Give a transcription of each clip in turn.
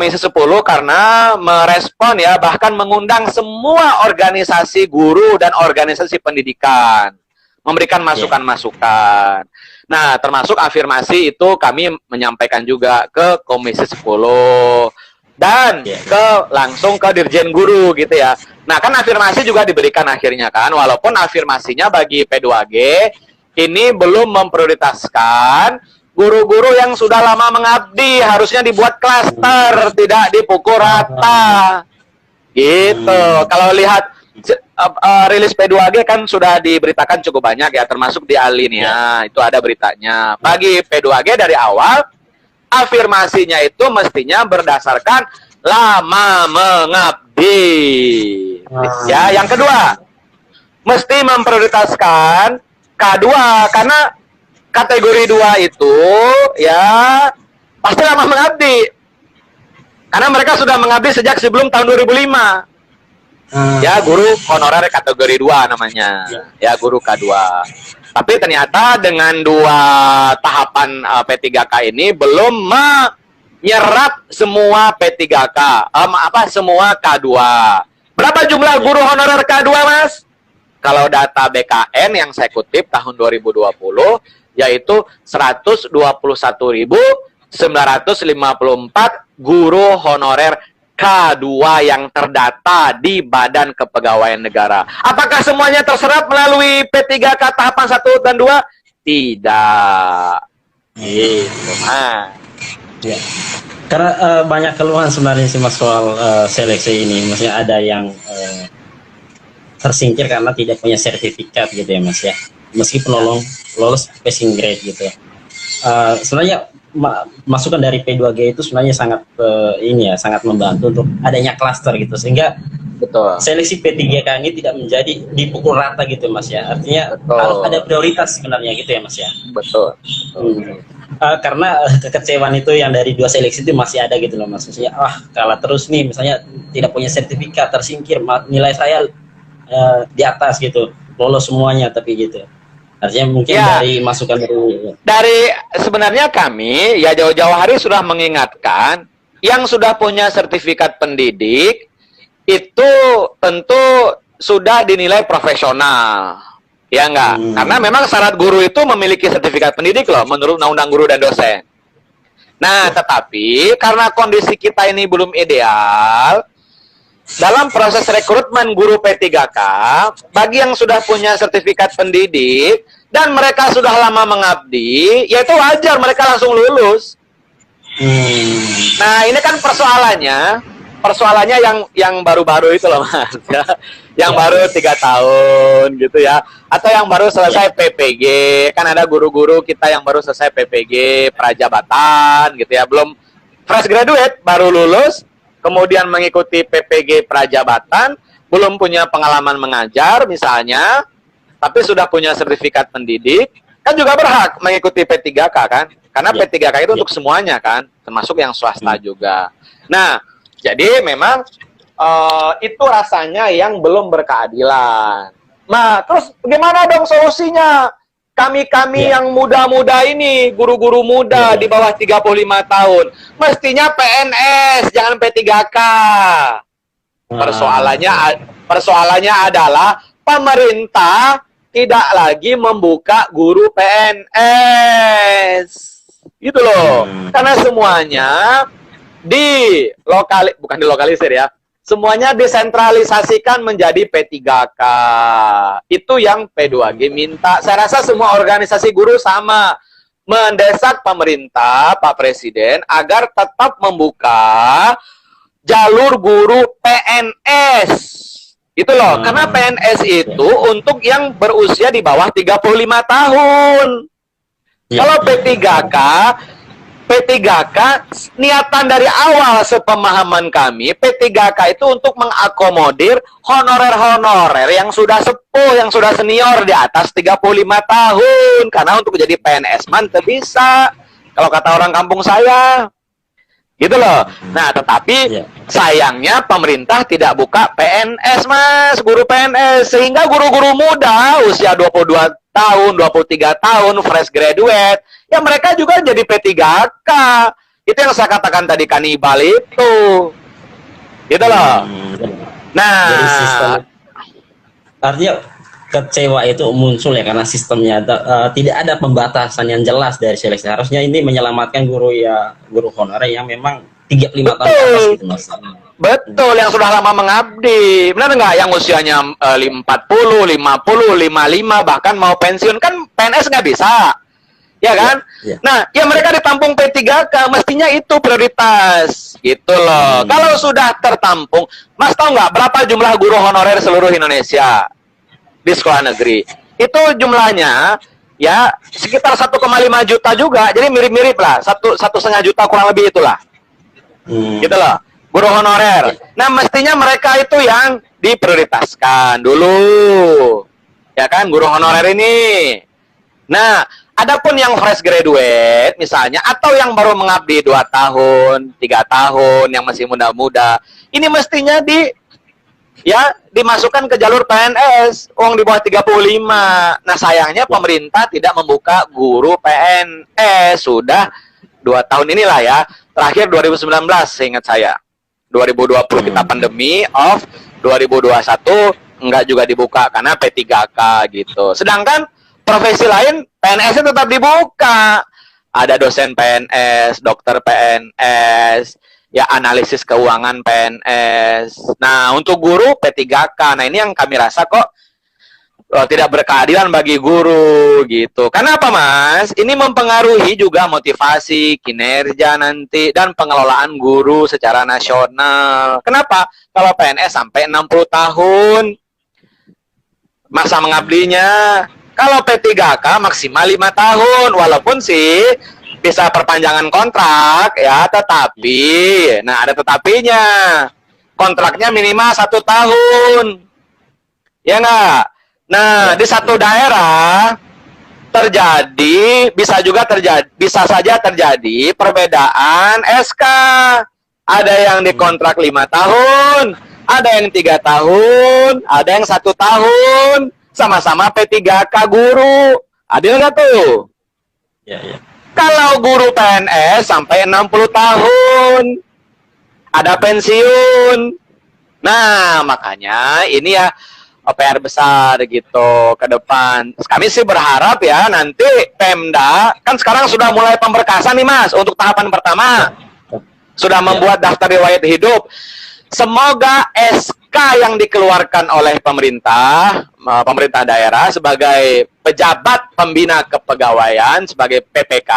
Komisi 10 karena merespon ya, bahkan mengundang semua organisasi guru dan organisasi pendidikan, memberikan masukan-masukan. Nah, termasuk afirmasi itu kami menyampaikan juga ke Komisi 10 dan langsung ke Dirjen Guru gitu ya. Nah, kan afirmasi juga diberikan akhirnya kan, walaupun afirmasinya bagi P2G ini belum memprioritaskan guru-guru yang sudah lama mengabdi, harusnya dibuat klaster, tidak dipukul rata. Gitu. Kalau lihat rilis P2G kan sudah diberitakan cukup banyak ya, termasuk di Alinea, itu ada beritanya. Bagi P2G dari awal, afirmasinya itu mestinya berdasarkan lama mengabdi. Ya, yang kedua, mesti memprioritaskan K2, karena kategori 2 itu ya pasti lama mengabdi. Karena mereka sudah mengabdi sejak sebelum tahun 2005. Ya, guru honorer kategori 2 namanya. Ya, guru K2. Tapi ternyata dengan 2 tahapan P3K ini belum menyerap semua P3K. Semua K2. Berapa jumlah guru honorer K2, Mas? Kalau data BKN yang saya kutip tahun 2020 yaitu 121.954 guru honorer K2 yang terdata di Badan Kepegawaian Negara. Apakah semuanya terserap melalui P3K tahapan 1 dan 2? Tidak. Gitu. Ya. Karena banyak keluhan sebenarnya sih Mas soal seleksi ini. Maksudnya ada yang tersingkir karena tidak punya sertifikat gitu ya Mas ya. Meskipun lolos passing grade gitu ya. Sebenarnya masukan dari P2G itu sebenarnya sangat sangat membantu untuk adanya klaster gitu, sehingga seleksi P3K ini tidak menjadi dipukul rata gitu Mas ya. Artinya harus ada prioritas sebenarnya gitu ya Mas ya. Betul. Karena kekecewaan itu yang dari 2 seleksi itu masih ada gitu loh Mas. Maksudnya kalah terus nih, misalnya tidak punya sertifikat, tersingkir, nilai saya di atas gitu, lolos semuanya tapi gitu. Artinya mungkin dari masukan dari sebenarnya kami ya jauh-jauh hari sudah mengingatkan yang sudah punya sertifikat pendidik itu tentu sudah dinilai profesional. Ya enggak? Karena memang syarat guru itu memiliki sertifikat pendidik loh menurut Undang-Undang Guru dan Dosen. Nah, tetapi karena kondisi kita ini belum ideal, dalam proses rekrutmen guru P3K, bagi yang sudah punya sertifikat pendidik dan mereka sudah lama mengabdi, ya itu wajar mereka langsung lulus. Nah, ini kan persoalannya yang baru-baru itu loh Mas, ya. Yang baru 3 tahun gitu ya, atau yang baru selesai PPG, kan ada guru-guru kita yang baru selesai PPG prajabatan gitu ya, belum fresh graduate, baru lulus, kemudian mengikuti PPG prajabatan, belum punya pengalaman mengajar misalnya, tapi sudah punya sertifikat pendidik, kan juga berhak mengikuti P3K kan? Karena P3K itu untuk semuanya kan, termasuk yang swasta juga. Nah, jadi memang itu rasanya yang belum berkeadilan. Nah, terus bagaimana dong solusinya? Kami yang muda-muda ini, guru-guru muda di bawah 35 tahun, mestinya PNS, jangan P3K. Persoalannya adalah pemerintah tidak lagi membuka guru PNS. Gitu loh. Karena semuanya bukan dilokalisir ya. Semuanya desentralisasikan menjadi P3K. Itu yang P2G minta. Saya rasa semua organisasi guru sama. Mendesak pemerintah, Pak Presiden, agar tetap membuka jalur guru PNS. Itu loh. Karena PNS itu untuk yang berusia di bawah 35 tahun. Kalau P3K niatan dari awal sepemahaman kami, P3K itu untuk mengakomodir honorer-honorer yang sudah sepuh, yang sudah senior di atas 35 tahun. Karena untuk jadi PNS man bisa, kalau kata orang kampung saya. Gitu loh. Nah, tetapi sayangnya pemerintah tidak buka PNS, Mas, guru PNS. Sehingga guru-guru muda usia 22 tahun, 23 tahun, fresh graduate, ya mereka juga jadi P3K. Itu yang saya katakan tadi, kanibal itu. Gitu loh. Nah, Jadi sistem, artinya kecewa itu muncul ya karena sistemnya tidak ada pembatasan yang jelas dari seleksi. Harusnya ini menyelamatkan guru ya, guru honorer yang memang 35 tahun ke atas gitu Mas. betul, yang sudah lama mengabdi. Benar nggak? Yang usianya 40, 50, 55, bahkan mau pensiun. Kan PNS nggak bisa. Ya kan? Ya. Nah, ya mereka ditampung P3K, mestinya itu prioritas. Gitu loh. Kalau sudah tertampung, Mas tahu nggak berapa jumlah guru honorer seluruh Indonesia di sekolah negeri? Itu jumlahnya ya sekitar 1,5 juta juga. Jadi mirip-mirip lah, 1,5 juta kurang lebih itulah. Gitu loh. Guru honorer. Nah, mestinya mereka itu yang diprioritaskan dulu. Ya kan, guru honorer ini. Nah, adapun yang fresh graduate misalnya, atau yang baru mengabdi 2 tahun, 3 tahun, yang masih muda-muda, ini mestinya dimasukkan ke jalur PNS, uang di bawah 35. Nah, sayangnya pemerintah tidak membuka guru PNS. Sudah 2 tahun inilah ya, terakhir 2019 seingat saya. 2020 kita pandemi, off. 2021 enggak juga dibuka karena P3K gitu. Sedangkan profesi lain PNS-nya tetap dibuka. Ada dosen PNS, dokter PNS, ya analisis keuangan PNS. Nah, untuk guru P3K. Nah, ini yang kami rasa kok tidak berkeadilan bagi guru gitu. Karena apa, Mas? Ini mempengaruhi juga motivasi, kinerja nanti, dan pengelolaan guru secara nasional. Kenapa? Kalau PNS sampai 60 tahun masa mengabdinya. Kalau P3K maksimal 5 tahun, walaupun sih bisa perpanjangan kontrak ya, tetapi, nah ada tetapinya, kontraknya minimal 1 tahun, ya nggak? Nah, di satu daerah terjadi, bisa saja terjadi perbedaan SK. Ada yang dikontrak 5 tahun, ada yang 3 tahun, ada yang 1 tahun. Sama-sama P3K guru. Adil nggak tuh? Ya, ya. Kalau guru PNS sampai 60 tahun. Ada pensiun. Nah, makanya ini ya PR besar gitu ke depan. Kami sih berharap ya nanti Pemda, kan sekarang sudah mulai pemberkasan nih Mas, untuk tahapan pertama. Sudah membuat daftar riwayat hidup. Semoga SK yang dikeluarkan oleh pemerintah daerah sebagai pejabat pembina kepegawaian, sebagai PPK,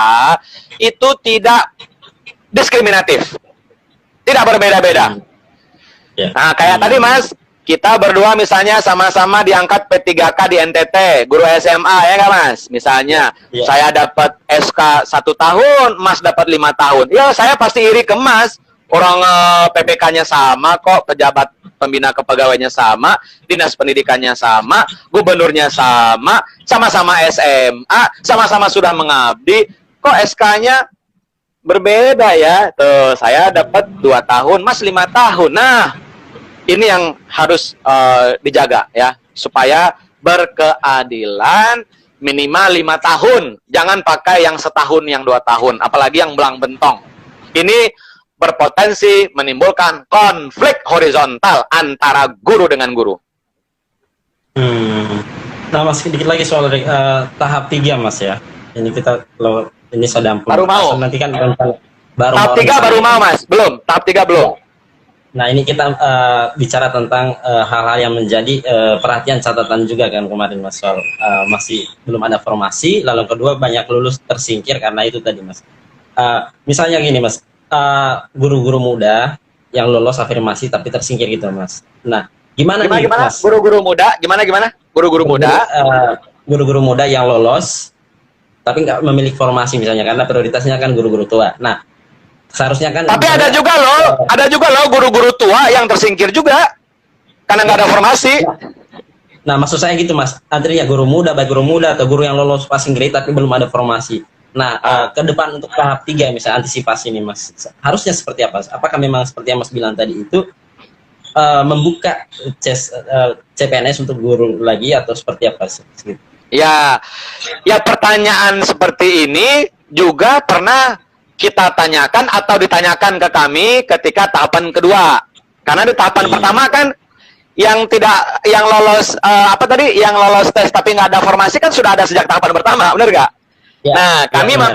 itu tidak diskriminatif. Tidak berbeda-beda. Nah, kayak tadi Mas, kita berdua misalnya sama-sama diangkat P3K di NTT, guru SMA, ya nggak Mas? Misalnya, saya dapat SK 1 tahun, Mas dapat 5 tahun. Ya, saya pasti iri ke Mas. Orang PPK-nya sama kok, pejabat pembina kepegawaiannya sama, dinas pendidikannya sama, gubernurnya sama, sama-sama SMA, sama-sama sudah mengabdi, kok SK-nya berbeda ya? Tuh, saya dapat 2 tahun, Mas 5 tahun. Nah, ini yang harus dijaga ya, supaya berkeadilan minimal 5 tahun. Jangan pakai yang setahun, yang 2 tahun, apalagi yang belang bentong. Ini berpotensi menimbulkan konflik horizontal antara guru dengan guru. Nah, Mas, sedikit lagi soal tahap 3, Mas ya. Ini kita ini sedang baru mau. Nanti kan tahap 3 baru mau, Mas. Belum. Tahap 3 belum. Nah, ini kita bicara tentang hal-hal yang menjadi perhatian catatan juga kan kemarin, Mas, soal masih belum ada formasi, lalu kedua banyak lulus tersingkir karena itu tadi, Mas. Misalnya gini, Mas, guru-guru muda yang lolos afirmasi tapi tersingkir gitu, Mas. Nah, gimana nih, Mas? Guru-guru muda, gimana? Guru-guru muda? Guru-guru muda yang lolos tapi nggak memiliki formasi misalnya, karena prioritasnya kan guru-guru tua. Nah, seharusnya kan. Tapi ada juga loh guru-guru tua yang tersingkir juga karena nggak ada formasi. Nah, maksud saya gitu, Mas. Artinya guru muda, baik guru muda atau guru yang lolos passing grade tapi belum ada formasi. Nah, ke depan untuk tahap 3 misalnya antisipasi ini, Mas, harusnya seperti apa? Apakah memang seperti yang Mas bilang tadi itu membuka CPNS untuk guru lagi atau seperti apa sih? Ya pertanyaan seperti ini juga pernah kita tanyakan atau ditanyakan ke kami ketika tahapan kedua. Karena di tahapan pertama kan yang lolos yang lolos tes tapi nggak ada formasi kan sudah ada sejak tahapan pertama, benar nggak? Ya, Nah,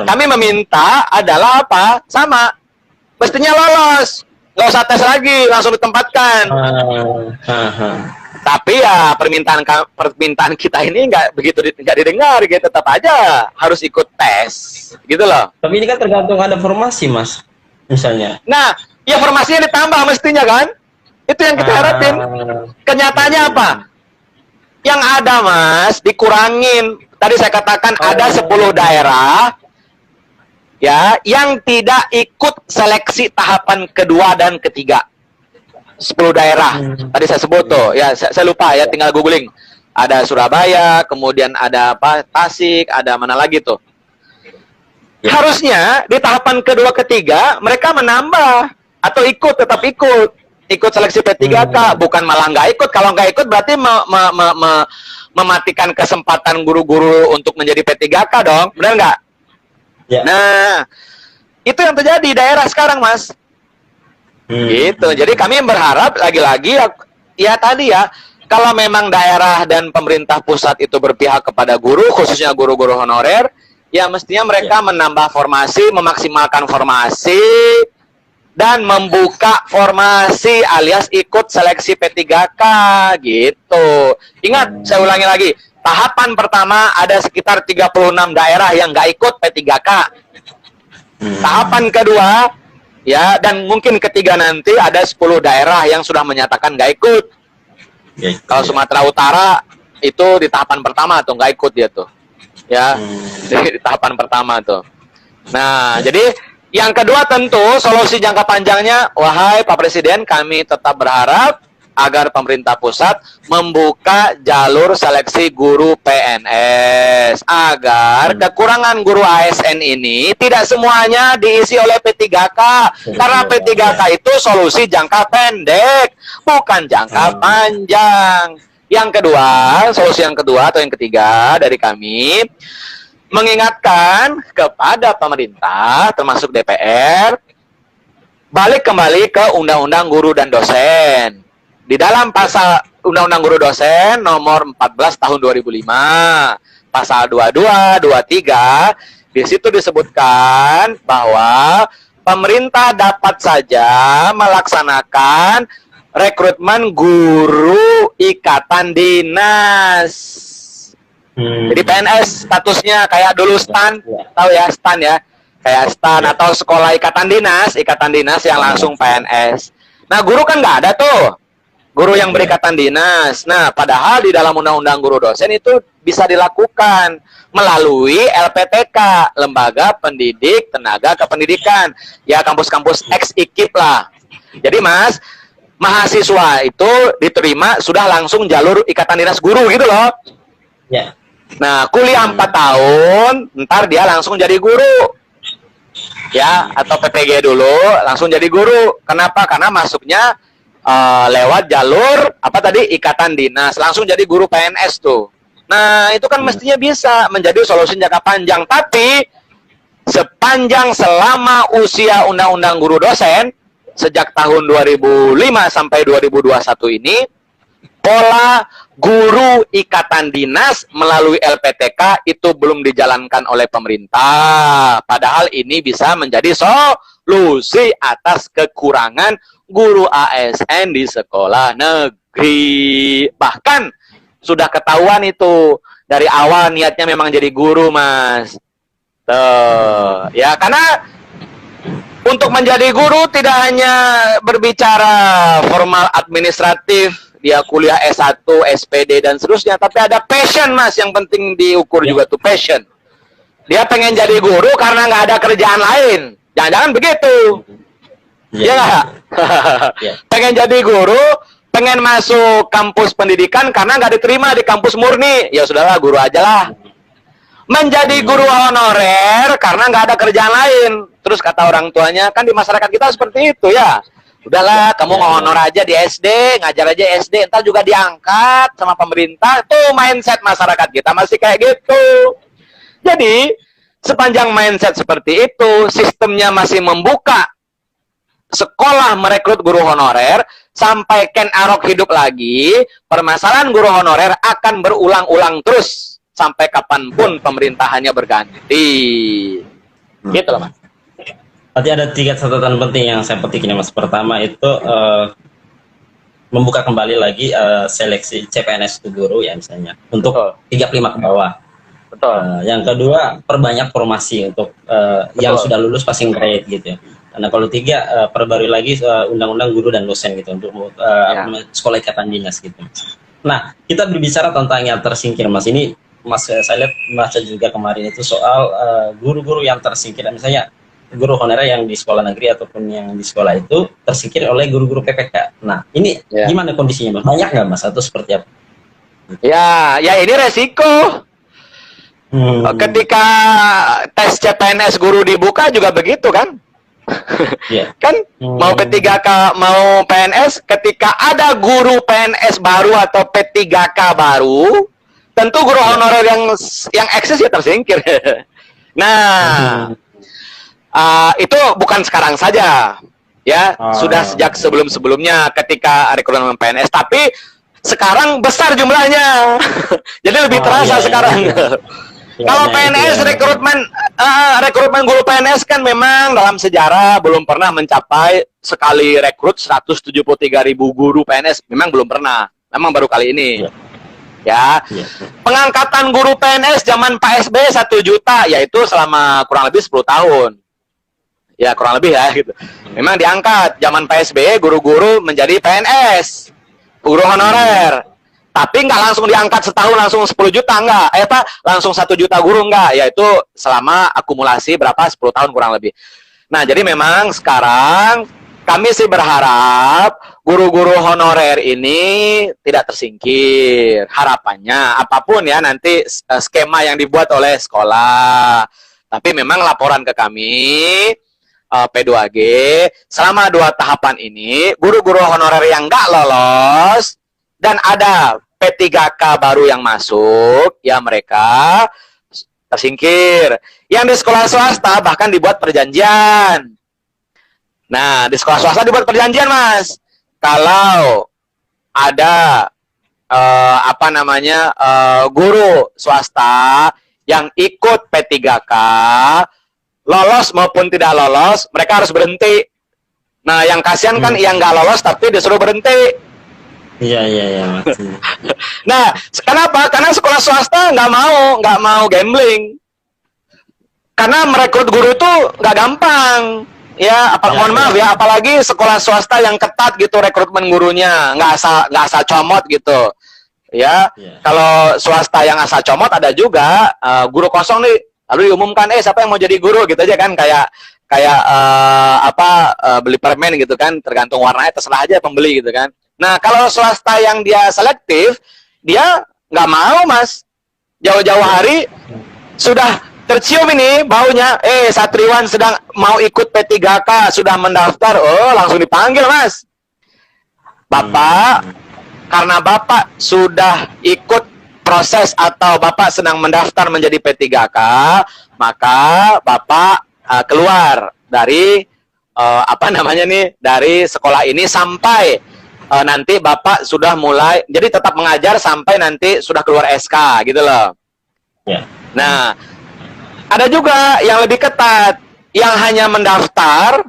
kami meminta adalah apa? Sama, mestinya lolos, nggak usah tes lagi, langsung ditempatkan. Tapi ya permintaan kita ini nggak didengar gitu, tetap aja harus ikut tes, gitu loh. Tapi ini kan tergantung ada formasi, Mas, misalnya. Nah, ya formasinya ditambah mestinya kan? Itu yang kita harapin. Kenyataannya apa? Yang ada, Mas, dikurangin. Tadi saya katakan ada 10 daerah ya yang tidak ikut seleksi tahapan kedua dan ketiga. 10 daerah. Tadi saya sebut tuh. Ya, saya lupa ya, tinggal googling. Ada Surabaya, kemudian ada apa? Tasik, ada mana lagi tuh. Harusnya di tahapan kedua ketiga mereka menambah atau tetap ikut seleksi P3K, bukan malah nggak ikut. Kalau nggak ikut berarti mematikan kesempatan guru-guru untuk menjadi P3K dong, benar nggak? Ya. Nah, itu yang terjadi di daerah sekarang, Mas. Gitu. Jadi kami berharap lagi-lagi ya tadi ya, kalau memang daerah dan pemerintah pusat itu berpihak kepada guru, khususnya guru-guru honorer, ya mestinya mereka menambah formasi, memaksimalkan formasi, dan membuka formasi alias ikut seleksi P3K gitu. Ingat, saya ulangi lagi, tahapan pertama ada sekitar 36 daerah yang nggak ikut P3K. Tahapan kedua, ya, dan mungkin ketiga nanti ada 10 daerah yang sudah menyatakan nggak ikut. Kalau Sumatera Utara itu di tahapan pertama tuh nggak ikut dia tuh, ya, di tahapan pertama tuh. Nah, jadi yang kedua tentu solusi jangka panjangnya, wahai Pak Presiden, kami tetap berharap agar pemerintah pusat membuka jalur seleksi guru PNS agar kekurangan guru ASN ini tidak semuanya diisi oleh P3K, karena P3K itu solusi jangka pendek, bukan jangka panjang. Yang kedua, solusi yang kedua atau yang ketiga dari kami, mengingatkan kepada pemerintah termasuk DPR balik kembali ke Undang-Undang Guru dan Dosen. Di dalam pasal Undang-Undang Guru Dosen nomor 14 tahun 2005, pasal 22, 23, di situ disebutkan bahwa pemerintah dapat saja melaksanakan rekrutmen guru ikatan dinas. Jadi PNS statusnya kayak dulu STAN, tahu ya STAN ya, kayak STAN atau sekolah ikatan dinas yang langsung PNS. Nah, guru kan nggak ada tuh, guru yang berikatan dinas. Nah, padahal di dalam Undang-Undang Guru Dosen itu bisa dilakukan melalui LPTK, Lembaga Pendidik Tenaga Kependidikan, ya kampus-kampus ex-IKIP lah. Jadi Mas, mahasiswa itu diterima sudah langsung jalur ikatan dinas guru gitu loh. Ya. Nah, kuliah 4 tahun, ntar dia langsung jadi guru. Ya, atau PPG dulu, langsung jadi guru. Kenapa? Karena masuknya lewat jalur, apa tadi, ikatan dinas. Langsung jadi guru PNS tuh. Nah, itu kan mestinya bisa menjadi solusi jangka panjang. Tapi, selama usia Undang-Undang Guru Dosen, sejak tahun 2005 sampai 2021 ini, pola guru ikatan dinas melalui LPTK itu belum dijalankan oleh pemerintah. Padahal ini bisa menjadi solusi atas kekurangan guru ASN di sekolah negeri. Bahkan sudah ketahuan itu dari awal niatnya memang jadi guru, Mas. Tuh, ya, karena untuk menjadi guru tidak hanya berbicara formal administratif, dia kuliah S1, SPD, dan seterusnya. Tapi ada passion, Mas, yang penting diukur juga tuh, passion. Dia pengen jadi guru karena nggak ada kerjaan lain. Jangan-jangan begitu. Iya nggak? Pengen jadi guru, pengen masuk kampus pendidikan karena nggak diterima di kampus murni. Ya sudahlah, guru aja lah. Menjadi guru honorer karena nggak ada kerjaan lain. Terus kata orang tuanya, kan di masyarakat kita seperti itu ya. Udahlah, kamu ngonor aja di SD, ngajar aja SD, entar juga diangkat sama pemerintah. Tuh mindset masyarakat kita masih kayak gitu. Jadi, Sepanjang mindset seperti itu, sistemnya masih membuka sekolah merekrut guru honorer, sampai Ken Arok hidup lagi, permasalahan guru honorer akan berulang-ulang terus sampai kapanpun pemerintahannya berganti. Gitu loh, Mas. Berarti ada 3 catatan penting yang saya petik ini, Mas. Pertama itu membuka kembali lagi seleksi CPNS itu guru ya misalnya untuk 35 ke bawah. Betul. Yang kedua, perbanyak formasi untuk yang sudah lulus passing grade gitu ya. Nah kalau 3, perbarui lagi undang-undang guru dan dosen gitu untuk sekolah ikatan dinas gitu. Nah kita berbicara tentang yang tersingkir, Mas. Ini Mas saya lihat baca juga kemarin itu soal guru-guru yang tersingkir, misalnya guru honorer yang di sekolah negeri ataupun yang di sekolah itu tersingkir oleh guru-guru PPK. Nah ini gimana kondisinya, Mas? Banyak nggak, Mas, atau seperti apa? Ya ini resiko. Ketika tes CPNS guru dibuka juga begitu kan? Kan mau P3K mau PNS, ketika ada guru PNS baru atau P3K baru, tentu guru honorer yang eksis ya tersingkir. Nah, itu bukan sekarang saja, ya sudah sejak sebelum-sebelumnya ketika rekrutmen PNS, tapi sekarang besar jumlahnya, jadi lebih terasa sekarang. Kalau PNS rekrutmen guru PNS kan memang dalam sejarah belum pernah mencapai sekali rekrut 173.000 guru PNS, memang belum pernah, memang baru kali ini. Ya, pengangkatan guru PNS zaman Pak SBY 1 juta, yaitu selama kurang lebih 10 tahun. Ya kurang lebih ya gitu. Memang diangkat zaman Pak SBY guru-guru menjadi PNS, guru honorer. Tapi nggak langsung diangkat setahun langsung 10 juta, enggak. Langsung 1 juta guru, enggak. Yaitu selama akumulasi berapa, 10 tahun kurang lebih. Nah, jadi memang sekarang kami sih berharap guru-guru honorer ini tidak tersingkir. Harapannya, apapun ya nanti skema yang dibuat oleh sekolah. Tapi memang laporan ke kami, P2G, selama 2 tahapan ini, guru-guru honorer yang nggak lolos, dan ada P3K baru yang masuk, ya mereka tersingkir. Yang di sekolah swasta bahkan dibuat perjanjian. Nah, di sekolah swasta dibuat perjanjian, Mas. Kalau ada guru swasta yang ikut P3K, lolos maupun tidak lolos, mereka harus berhenti. Nah, yang kasihan kan yang nggak lolos tapi disuruh berhenti. Iya. Nah, kenapa? Karena sekolah swasta nggak mau gambling. Karena merekrut guru itu nggak gampang. Ya, mohon maaf ya, apalagi sekolah swasta yang ketat gitu rekrutmen gurunya, nggak asal comot gitu. Ya, kalau swasta yang asal comot ada juga guru kosong nih, lalu diumumkan siapa yang mau jadi guru gitu aja kan, kayak beli permen gitu kan, tergantung warnanya terserah aja pembeli gitu kan. Nah, kalau swasta yang dia selektif, dia nggak mau, Mas. Jauh-jauh hari sudah tercium ini baunya, Satriwan sedang mau ikut P3K, sudah mendaftar, langsung dipanggil, Mas. Bapak, karena Bapak sudah ikut proses atau Bapak sedang mendaftar menjadi P3K, maka Bapak keluar dari dari sekolah ini sampai nanti Bapak sudah mulai, jadi tetap mengajar sampai nanti sudah keluar SK gitu loh. Nah, ada juga yang lebih ketat, yang hanya mendaftar,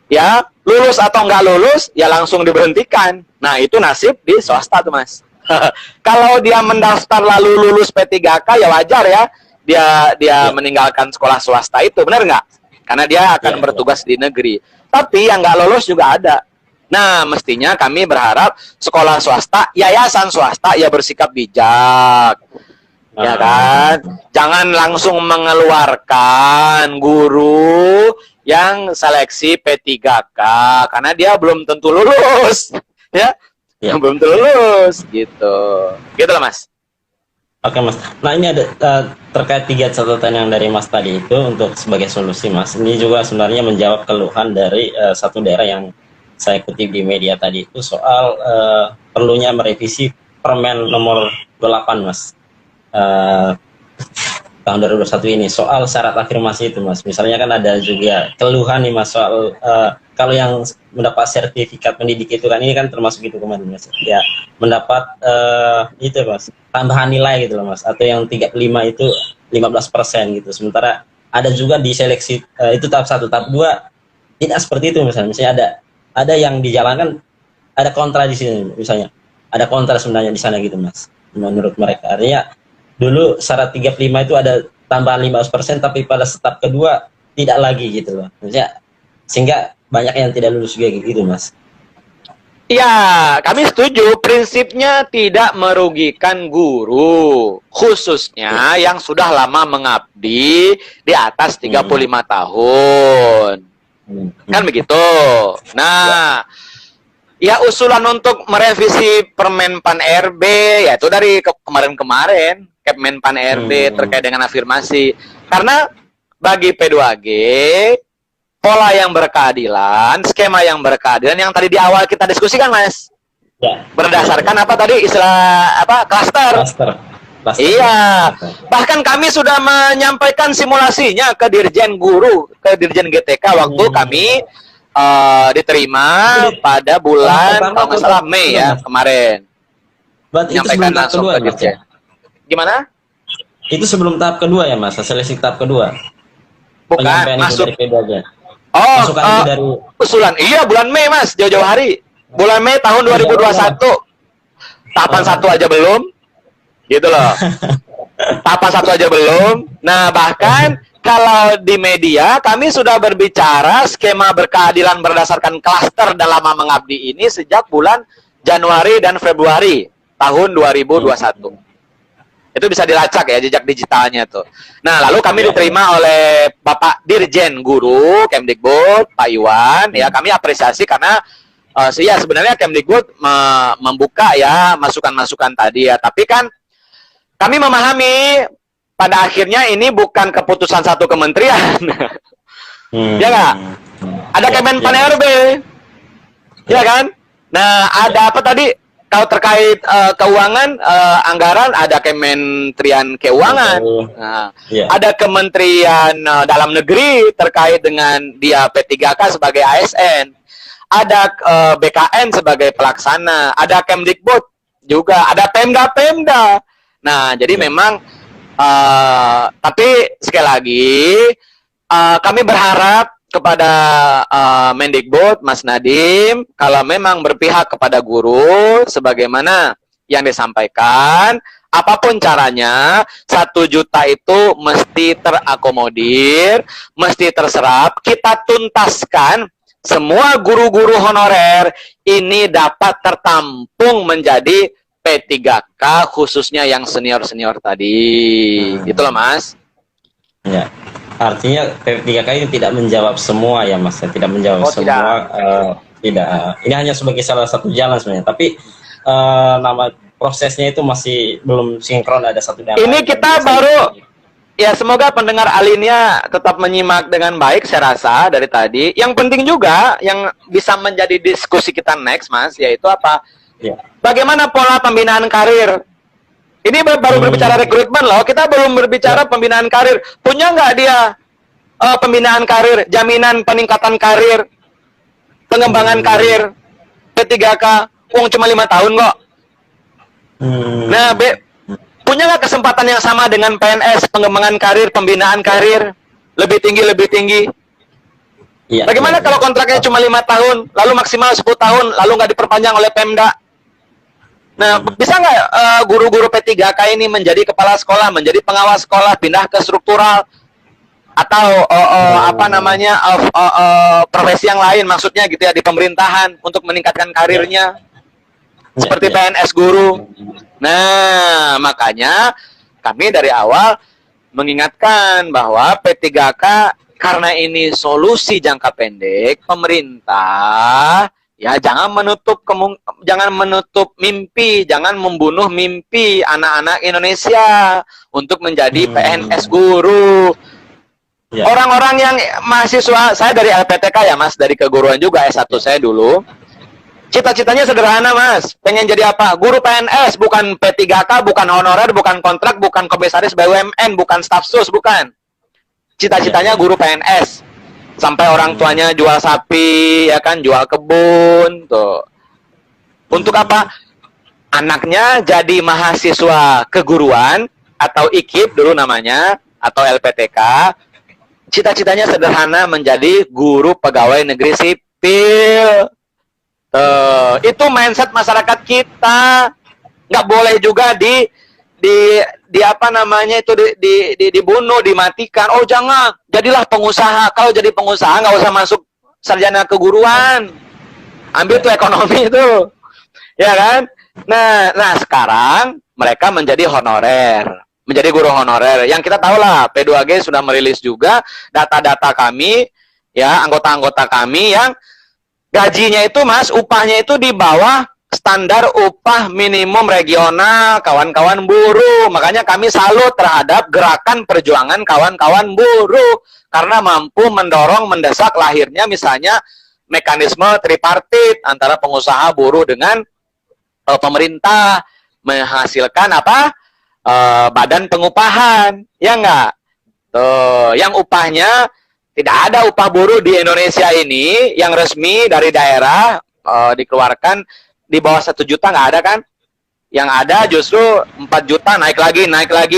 ya lulus atau nggak lulus, ya langsung diberhentikan. Nah, itu nasib di swasta tuh, Mas. Kalau dia mendaftar lalu lulus P3K, ya wajar ya, dia meninggalkan sekolah swasta itu, benar nggak? Karena dia akan bertugas di negeri. Tapi yang nggak lulus juga ada. Nah, mestinya kami berharap sekolah swasta, yayasan swasta ya bersikap bijak. Ya kan? Jangan langsung mengeluarkan guru yang seleksi P3K karena dia belum tentu lulus. Ya? Belum tentu lulus gitu. Gitu lah, Mas. Oke, Mas. Nah, ini ada terkait 3 catatan yang dari Mas tadi itu untuk sebagai solusi, Mas. Ini juga sebenarnya menjawab keluhan dari satu daerah yang saya kutip di media tadi itu soal perlunya merevisi Permen nomor 28, Mas. tahun 2021 ini soal syarat afirmasi itu Mas. Misalnya kan ada juga keluhan nih Mas soal kalau yang mendapat sertifikat pendidik itu kan, ini kan termasuk itu kemarin Mas. Ya, mendapat itu Mas, tambahan nilai gitu loh Mas, atau yang 35 itu 15% gitu. Sementara ada juga di seleksi itu tahap 1, tahap 2 tidak seperti itu misalnya ada yang dijalankan, ada kontra di sini misalnya. Ada kontra sebenarnya di sana gitu Mas. Menurut mereka. Artinya dulu syarat 35 itu ada tambahan 15%, tapi pada tahap kedua tidak lagi gitu loh. Maksudnya, sehingga banyak yang tidak lulus juga gitu Mas. Ya, kami setuju. Prinsipnya tidak merugikan guru, khususnya yang sudah lama mengabdi di atas 35 tahun. Kan begitu. Nah, ya usulan untuk merevisi Permen Pan RB, yaitu dari kemarin-kemarin, Kepmen Pan RB terkait dengan afirmasi. Karena bagi P2G, pola yang berkeadilan, skema yang berkeadilan yang tadi di awal kita diskusikan, Mas. Ya. Berdasarkan apa tadi istilah apa? Klaster. Iya. Bahkan kami sudah menyampaikan simulasinya ke Dirjen Guru, ke Dirjen GTK waktu kami diterima pada bulan kalau nggak salah Mei ya kemarin. Berarti itu sebelum tahap kedua ya, Mas? Gimana? Itu sebelum tahap kedua ya Mas, seleksi tahap kedua. Bukan, masuk. Dari P2G. Oh, itu dari usulan. Iya, bulan Mei Mas, jauh-jauh hari. Bulan Mei tahun 2021. Tahapan 1 aja belum. Gitu loh. Tahapan 1 aja belum. Nah, bahkan kalau di media kami sudah berbicara skema berkeadilan berdasarkan klaster dalam lama mengabdi ini sejak bulan Januari dan Februari tahun 2021. Itu bisa dilacak ya jejak digitalnya tuh. Nah, lalu kami diterima oleh Bapak Dirjen Guru Kemdikbud, Pak Iwan. Ya, kami apresiasi karena ya sebenarnya Kemdikbud membuka ya masukan-masukan tadi ya. Tapi kan kami memahami pada akhirnya ini bukan keputusan satu kementerian. Ya nggak? Ada Kemen Pan RB. Ya kan? Nah, ada apa tadi? Kalau terkait keuangan, anggaran ada Kementerian Keuangan. Nah, ada Kementerian Dalam Negeri terkait dengan dia P3K sebagai ASN. Ada BKN sebagai pelaksana. Ada Kemdikbud juga. Ada Pemda-Pemda. Nah, jadi memang tapi sekali lagi kami berharap kepada Mendikbud, Mas Nadiem, kalau memang berpihak kepada guru, sebagaimana yang disampaikan, apapun caranya, 1 juta itu mesti terakomodir, mesti terserap, kita tuntaskan, semua guru-guru honorer ini dapat tertampung menjadi P3K, khususnya yang senior-senior tadi. Gitu loh, Mas. Ya. Artinya P3K ini tidak menjawab semua ya Mas, tidak menjawab semua. Tidak. Ini hanya sebagai salah satu jalan sebenarnya. Tapi nama prosesnya itu masih belum sinkron, ada satu dan ini kita baru ya, semoga pendengar Alinea tetap menyimak dengan baik saya rasa dari tadi. Yang penting juga yang bisa menjadi diskusi kita next Mas, yaitu apa? Ya. Bagaimana pola pembinaan karir? Ini baru berbicara rekrutmen loh, kita belum berbicara pembinaan karir. Punya nggak dia pembinaan karir, jaminan peningkatan karir, pengembangan karir, P3K, uang cuma 5 tahun kok. Nah, punya nggak kesempatan yang sama dengan PNS, pengembangan karir, pembinaan karir, lebih tinggi? Bagaimana kalau kontraknya cuma 5 tahun, lalu maksimal 10 tahun, lalu nggak diperpanjang oleh Pemda? Nah, bisa nggak guru-guru P3K ini menjadi kepala sekolah, menjadi pengawas sekolah, pindah ke struktural, atau apa namanya profesi yang lain, maksudnya gitu ya, di pemerintahan untuk meningkatkan karirnya, seperti PNS guru. Nah, makanya kami dari awal mengingatkan bahwa P3K karena ini solusi jangka pendek, pemerintah ya jangan menutup mimpi, jangan membunuh mimpi anak-anak Indonesia untuk menjadi PNS guru. Orang-orang yang mahasiswa, saya dari LPTK ya Mas, dari keguruan juga S1 saya dulu. Cita-citanya sederhana, Mas. Pengen jadi apa? Guru PNS, bukan P3K, bukan honorer, bukan kontrak, bukan komisaris BUMN, bukan staf sus, bukan. Cita-citanya guru PNS. Sampai orang tuanya jual sapi, ya kan, jual kebun, tuh. Untuk apa? Anaknya jadi mahasiswa keguruan atau IKIP dulu namanya, atau LPTK. Cita-citanya sederhana, menjadi guru pegawai negeri sipil. Itu mindset masyarakat kita. Nggak boleh juga di apa namanya itu dibunuh, dimatikan. Oh jangan, jadilah pengusaha. Kalau jadi pengusaha nggak usah masuk sarjana keguruan, ambil tuh ekonomi itu, ya kan? Nah sekarang mereka menjadi honorer, menjadi guru honorer. Yang kita tahu lah, P2G sudah merilis juga data-data kami, ya, anggota-anggota kami yang gajinya itu, Mas, upahnya itu di bawah standar upah minimum regional kawan-kawan buruh. Makanya kami salut terhadap gerakan perjuangan kawan-kawan buruh karena mampu mendorong, mendesak lahirnya misalnya mekanisme tripartit antara pengusaha, buruh dengan pemerintah, menghasilkan apa? Badan pengupahan, ya enggak? Tuh, yang upahnya tidak ada upah buruh di Indonesia ini yang resmi dari daerah dikeluarkan di bawah 1 juta, nggak ada kan? Yang ada justru 4 juta, naik lagi,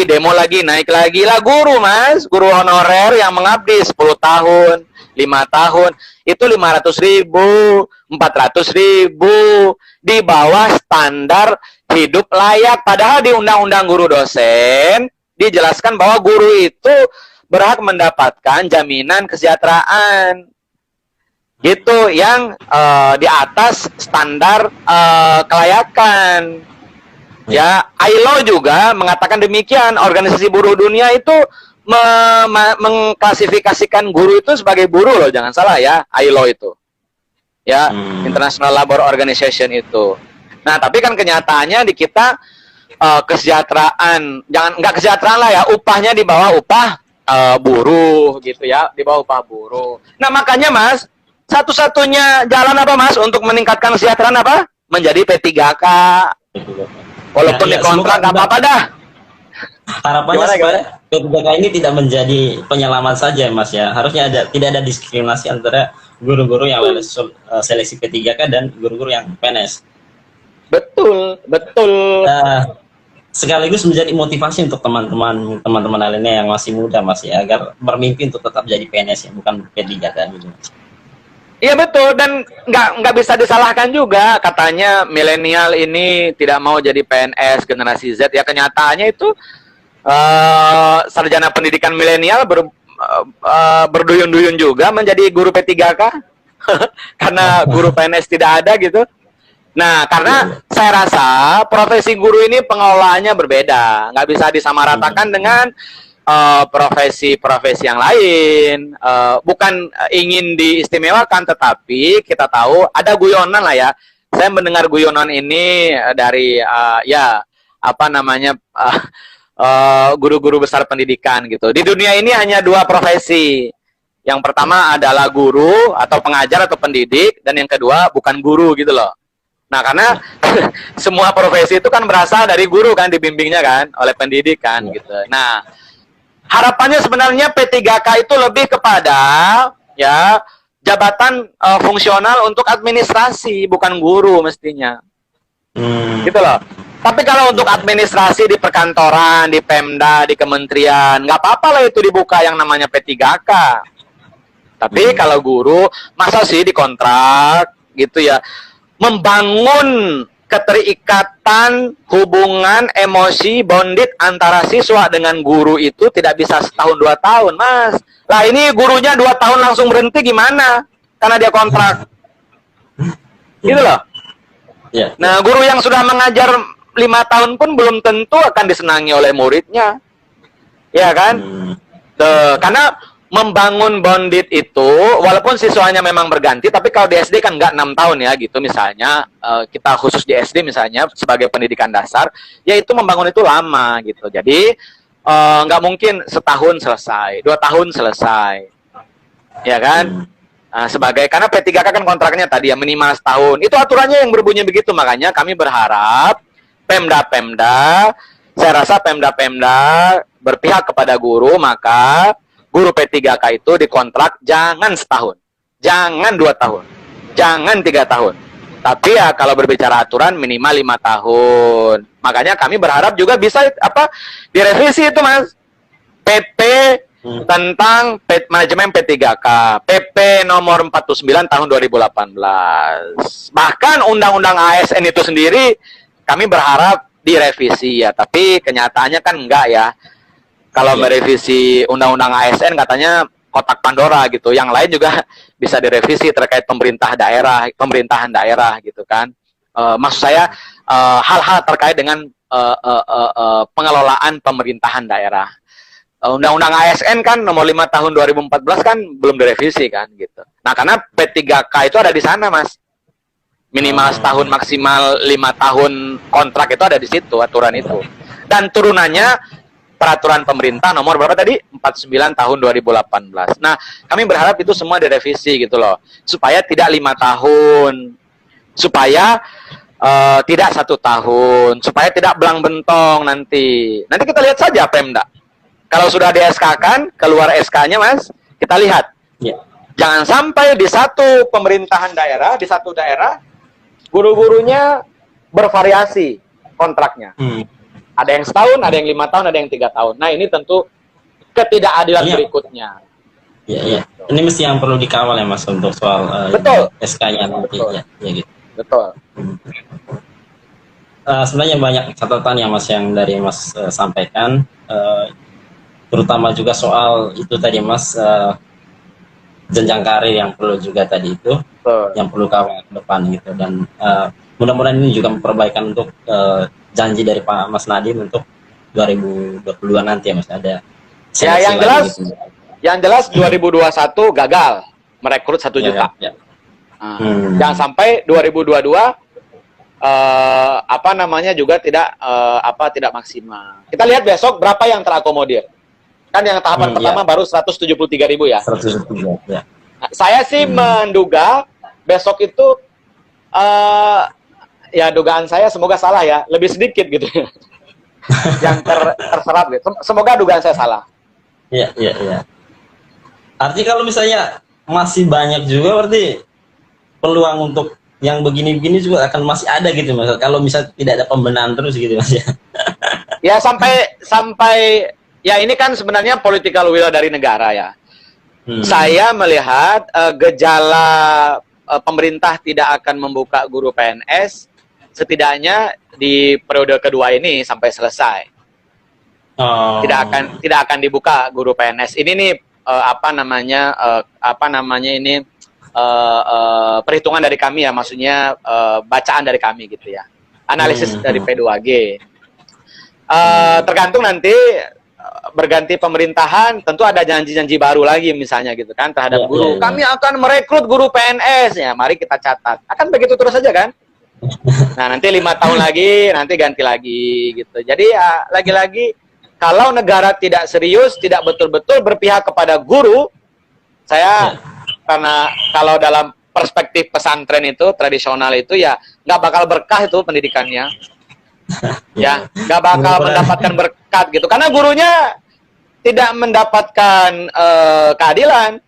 demo lagi, naik lagi. Lah guru, Mas, guru honorer yang mengabdi 10 tahun, 5 tahun, itu 500.000, 400.000, di bawah standar hidup layak. Padahal di Undang-Undang Guru Dosen dijelaskan bahwa guru itu berhak mendapatkan jaminan kesejahteraan gitu yang di atas standar kelayakan. Ya, ILO juga mengatakan demikian. Organisasi Buruh Dunia itu mengklasifikasikan guru itu sebagai buruh loh, jangan salah ya, ILO itu. Ya, International Labour Organization itu. Nah, tapi kan kenyataannya di kita kesejahteraan, nggak kesejahteraan lah ya, upahnya di bawah upah buruh gitu ya, di bawah upah buruh. Nah makanya, Mas, satu-satunya jalan apa, Mas, untuk meningkatkan kesejahteraan apa? Menjadi P3K. Walaupun dikontrak nggak apa-apa dah. Harapannya supaya P3K ini tidak menjadi penyelamat saja, Mas ya. Harusnya tidak ada diskriminasi antara guru-guru yang lulus seleksi P3K dan guru-guru yang PNS. Betul. Sekaligus menjadi motivasi untuk teman-teman lainnya yang masih muda, Mas ya, agar bermimpi untuk tetap jadi PNS ya, bukan P3K gitu. Iya betul, dan nggak bisa disalahkan juga katanya milenial ini tidak mau jadi PNS generasi Z. Ya kenyataannya itu sarjana pendidikan milenial berduyun-duyun juga menjadi guru P3K karena guru PNS tidak ada gitu. Nah, karena saya rasa profesi guru ini pengelolaannya berbeda, nggak bisa disamaratakan dengan profesi-profesi yang lain. Bukan ingin diistimewakan, tetapi kita tahu ada guyonan lah ya. Saya mendengar guyonan ini dari guru-guru besar pendidikan gitu. Di dunia ini hanya 2 profesi. Yang pertama adalah guru atau pengajar atau pendidik, dan yang kedua bukan guru gitu loh. Nah, karena semua profesi itu kan berasal dari guru kan, dibimbingnya kan oleh pendidik kan gitu. Nah, harapannya sebenarnya P3K itu lebih kepada ya jabatan fungsional untuk administrasi, bukan guru mestinya. Gitu loh. Tapi kalau untuk administrasi di perkantoran, di Pemda, di kementerian, nggak apa-apa lah itu dibuka yang namanya P3K. Tapi kalau guru, masa sih dikontrak gitu ya? Membangun keterikatan, hubungan, emosi, bonded antara siswa dengan guru itu tidak bisa setahun 2 tahun, Mas. Lah ini gurunya 2 tahun langsung berhenti gimana? Karena dia kontrak. Gitu loh. Nah, guru yang sudah mengajar 5 tahun pun belum tentu akan disenangi oleh muridnya. Ya kan? Karena membangun bonded itu, walaupun siswanya memang berganti, tapi kalau di SD kan nggak 6 tahun ya gitu misalnya, kita khusus di SD misalnya sebagai pendidikan dasar, ya itu membangun itu lama gitu. Jadi nggak mungkin setahun selesai, 2 tahun selesai, ya kan? Sebagai karena P3K kan kontraknya tadi ya minimal setahun. Itu aturannya yang berbunyi begitu. Makanya kami berharap Pemda-Pemda, saya rasa Pemda-Pemda berpihak kepada guru, maka guru P3K itu dikontrak jangan setahun, jangan 2 tahun, jangan 3 tahun. Tapi ya kalau berbicara aturan minimal 5 tahun. Makanya kami berharap juga bisa direvisi itu, Mas. PP tentang manajemen P3K, PP nomor 49 tahun 2018. Bahkan undang-undang ASN itu sendiri kami berharap direvisi ya, tapi kenyataannya kan enggak ya. Kalau merevisi undang-undang ASN katanya kotak Pandora gitu. Yang lain juga bisa direvisi terkait pemerintahan daerah gitu kan. Maksud saya hal-hal terkait dengan pengelolaan pemerintahan daerah. Undang-undang ASN kan nomor 5 tahun 2014 kan belum direvisi kan gitu. Nah, karena P3K itu ada di sana, Mas. Minimal setahun, maksimal 5 tahun kontrak itu ada di situ aturan itu. Dan turunannya peraturan pemerintah nomor berapa tadi? 49 tahun 2018. Nah, kami berharap itu semua direvisi gitu loh. Supaya tidak 5 tahun. Supaya tidak 1 tahun. Supaya tidak belang bentong nanti. Nanti kita lihat saja Pemda. Kalau sudah di SK-kan, keluar SK-nya, Mas, kita lihat. Ya. Jangan sampai di satu pemerintahan daerah, di satu daerah, guru-gurunya bervariasi kontraknya. Ada yang setahun, ada yang 5 tahun, ada yang 3 tahun. Nah, ini tentu ketidakadilan berikutnya. Iya. Ini mesti yang perlu dikawal ya, Mas, untuk soal Betul. SK-nya nanti. Betul. Ya, gitu. Betul. Sebenarnya banyak catatan ya, Mas, yang dari Mas sampaikan. Terutama juga soal itu tadi, Mas, jenjang karir yang perlu juga tadi itu, yang perlu kawal ke depan gitu. Dan mudah-mudahan ini juga memperbaikan untuk janji dari Pak Mas Nadiem untuk 2022 nanti ya, Mas, ada ya yang jelas 2021 gagal merekrut 1 juta. Jangan sampai 2022 juga tidak maksimal. Kita lihat besok berapa yang terakomodir. Kan yang tahapan pertama baru 173.000 ya. 173 ya. Nah, saya sih menduga besok itu ya dugaan saya semoga salah ya, lebih sedikit gitu yang terserap gitu. Semoga dugaan saya salah. Iya. Artinya kalau misalnya masih banyak juga berarti peluang untuk yang begini-begini juga akan masih ada gitu, Mas. Kalau misalnya tidak ada pembenahan terus gitu, Mas ya. Ya sampai ya ini kan sebenarnya political will dari negara ya. Saya melihat gejala pemerintah tidak akan membuka guru PNS setidaknya di periode kedua ini sampai selesai. Tidak akan dibuka guru PNS. Ini nih perhitungan dari kami ya, maksudnya bacaan dari kami gitu ya. Analisis dari P2G. Tergantung nanti berganti pemerintahan, tentu ada janji-janji baru lagi misalnya gitu kan terhadap guru. Kami akan merekrut guru PNS ya, mari kita catat. Akan begitu terus saja kan? Nah, nanti 5 tahun lagi, nanti ganti lagi gitu. Jadi ya lagi-lagi kalau negara tidak serius, tidak betul-betul berpihak kepada guru, saya karena kalau dalam perspektif pesantren itu tradisional itu ya nggak bakal berkah itu pendidikannya. Ya, nggak bakal mendapatkan berkat gitu karena gurunya tidak mendapatkan keadilan.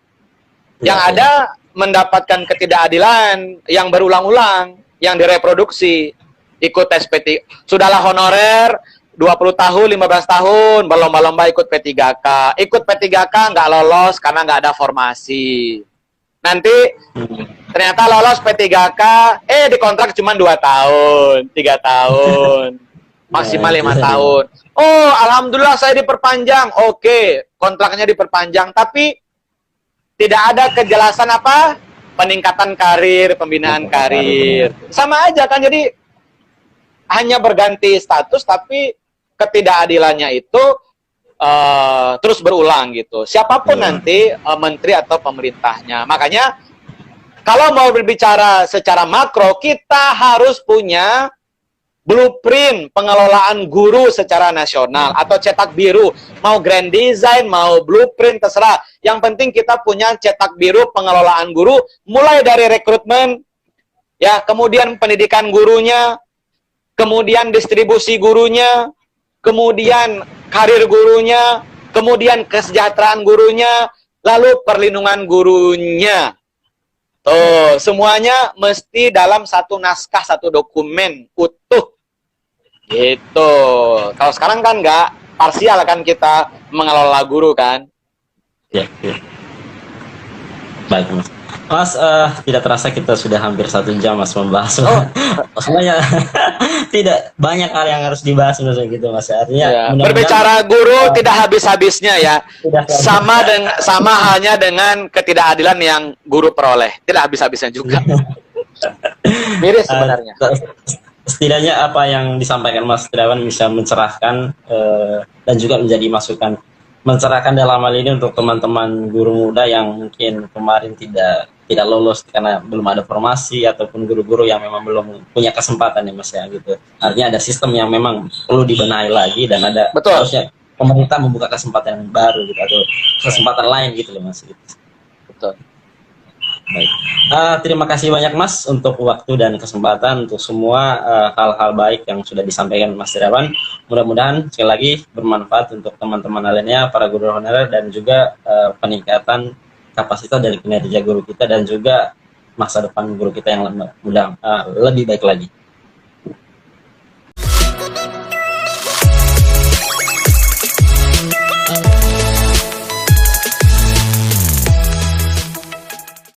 Yang ada mendapatkan ketidakadilan yang berulang-ulang, yang direproduksi. Ikut tes P3, sudahlah honorer 20 tahun, 15 tahun berlomba-lomba ikut P3K. Ikut P3K nggak lolos karena nggak ada formasi. Nanti ternyata lolos P3K, dikontrak cuma 2 tahun, 3 tahun, maksimal 5 tahun. Oh, alhamdulillah saya diperpanjang. Oke, kontraknya diperpanjang, tapi tidak ada kejelasan peningkatan karir, pembinaan karir. Sama aja kan, jadi hanya berganti status, tapi ketidakadilannya itu terus berulang gitu. Siapapun nanti menteri atau pemerintahnya. Makanya kalau mau berbicara secara makro, kita harus punya blueprint pengelolaan guru secara nasional atau cetak biru, mau grand design, mau blueprint, terserah. Yang penting kita punya cetak biru pengelolaan guru, mulai dari rekrutmen, ya, kemudian pendidikan gurunya, kemudian distribusi gurunya, kemudian karir gurunya, kemudian kesejahteraan gurunya, lalu perlindungan gurunya. Tuh, semuanya mesti dalam satu naskah, satu dokumen utuh. Gitu. Kalau sekarang kan nggak, parsial kan kita mengelola guru kan. Ya, ya. Baik, Mas. Mas, tidak terasa kita sudah hampir 1 jam, Mas, membahas. Sebenarnya tidak banyak hal yang harus dibahas, Mas, gitu, Mas. Artinya, Ya, berbicara guru tidak habis-habisnya ya. Sama halnya dengan ketidakadilan yang guru peroleh, tidak habis-habisnya juga. Miris sebenarnya. Setidaknya apa yang disampaikan Mas Triawan bisa mencerahkan dan juga menjadi masukan, mencerahkan dalam hal ini untuk teman-teman guru muda yang mungkin kemarin tidak lolos karena belum ada formasi, ataupun guru-guru yang memang belum punya kesempatan ya, Mas, ya, gitu. Artinya ada sistem yang memang perlu dibenahi lagi, dan ada harusnya pemerintah membuka kesempatan yang baru gitu, atau kesempatan lain gitu loh, Mas, gitu. Betul. Baik. Terima kasih banyak, Mas, untuk waktu dan kesempatan untuk semua hal-hal baik yang sudah disampaikan Mas Triawan. Mudah-mudahan sekali lagi bermanfaat untuk teman-teman lainnya, para guru honorer, dan juga peningkatan kapasitas dari kinerja guru kita, dan juga masa depan guru kita yang lebih baik lagi.